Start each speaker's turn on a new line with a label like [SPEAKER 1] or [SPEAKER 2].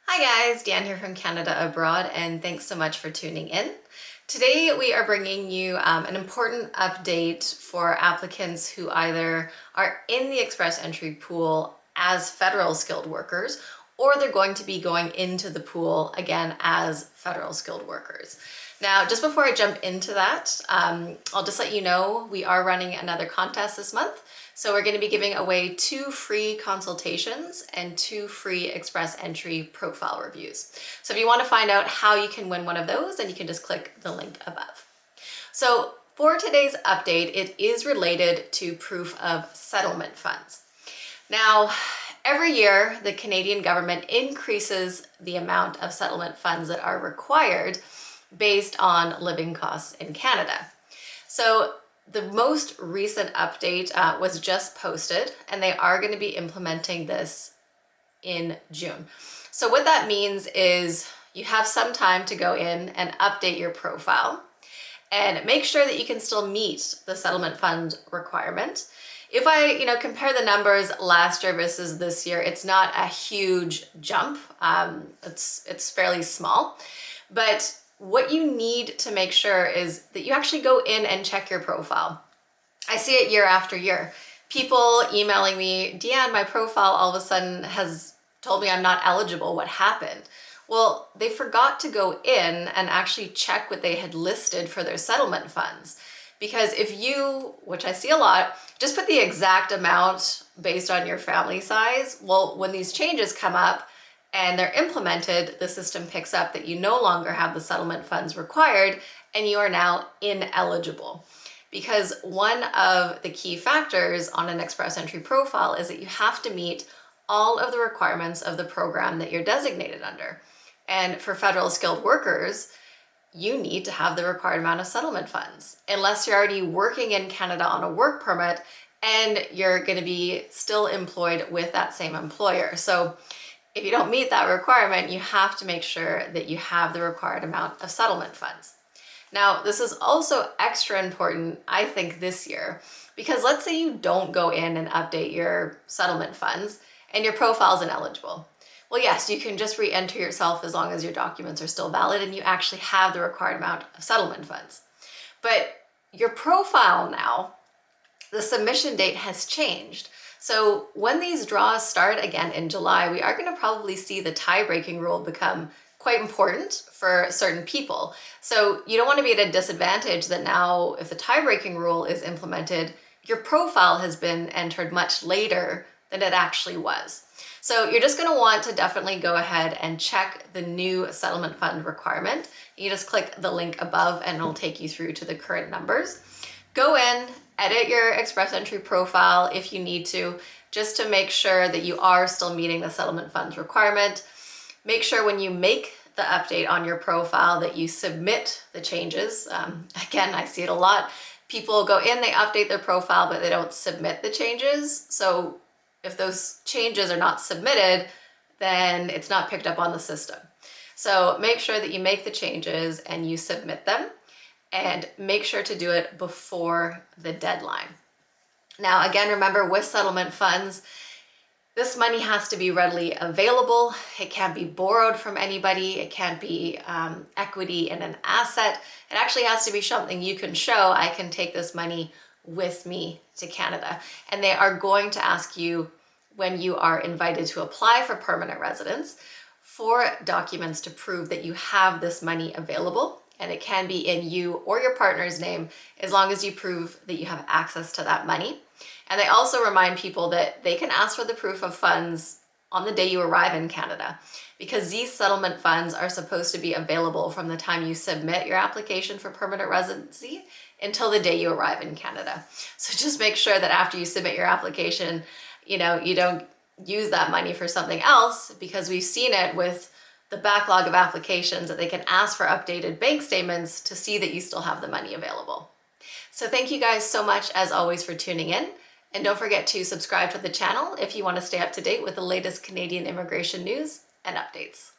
[SPEAKER 1] Hi guys, Dan here from Canada Abroad, and thanks so much for tuning in. Today we are bringing you an important update for applicants who either are in the express entry pool as federal skilled workers, or they're going to be going into the pool again as federal skilled workers. Now, just before I jump into that, I'll just let you know we are running another contest this month. So we're going to be giving away 2 free consultations and 2 free express entry profile reviews. So if you want to find out how you can win one of those, then you can just click the link above. So for today's update, it is related to proof of settlement funds. Now, every year, the Canadian government increases the amount of settlement funds that are required based on living costs in Canada. So the most recent update was just posted, and they are going to be implementing this in June. So what that means is you have some time to go in and update your profile and make sure that you can still meet the settlement fund requirement. If I compare the numbers last year versus this year, it's not a huge jump. It's fairly small, but what you need to make sure is that you actually go in and check your profile. I see it year after year. People emailing me, Deanne, my profile all of a sudden has told me I'm not eligible. What happened? Well, they forgot to go in and actually check what they had listed for their settlement funds. Because if you, which I see a lot, just put the exact amount based on your family size, well, when these changes come up, and they're implemented, the system picks up that you no longer have the settlement funds required and you are now ineligible. Because one of the key factors on an express entry profile is that you have to meet all of the requirements of the program that you're designated under. And for federal skilled workers, you need to have the required amount of settlement funds, unless you're already working in Canada on a work permit and you're going to be still employed with that same employer. So if you don't meet that requirement, you have to make sure that you have the required amount of settlement funds. Now, this is also extra important, I think, this year, because let's say you don't go in and update your settlement funds and your profile is ineligible. Well, yes, you can just re-enter yourself as long as your documents are still valid and you actually have the required amount of settlement funds. But your profile now, the submission date has changed. So when these draws start again in July, we are going to probably see the tie-breaking rule become quite important for certain people. So you don't want to be at a disadvantage that now if the tie-breaking rule is implemented, your profile has been entered much later than it actually was. So you're just going to want to definitely go ahead and check the new settlement fund requirement. You just click the link above and it'll take you through to the current numbers. Go in, edit your express entry profile if you need to, just to make sure that you are still meeting the settlement funds requirement. Make sure when you make the update on your profile that you submit the changes. Again, I see it a lot. People go in, they update their profile, but they don't submit the changes. So if those changes are not submitted, then it's not picked up on the system. So make sure that you make the changes and you submit them. And make sure to do it before the deadline. Now, again, remember with settlement funds, this money has to be readily available. It can't be borrowed from anybody. It can't be equity in an asset. It actually has to be something you can show, I can take this money with me to Canada. And they are going to ask you when you are invited to apply for permanent residence for documents to prove that you have this money available. And it can be in you or your partner's name as long as you prove that you have access to that money. And they also remind people that they can ask for the proof of funds on the day you arrive in Canada, because these settlement funds are supposed to be available from the time you submit your application for permanent residency until the day you arrive in Canada. So just make sure that after you submit your application, you don't use that money for something else, because we've seen it with the backlog of applications that they can ask for updated bank statements to see that you still have the money available. So thank you guys so much, as always, for tuning in. And don't forget to subscribe to the channel if you want to stay up to date with the latest Canadian immigration news and updates.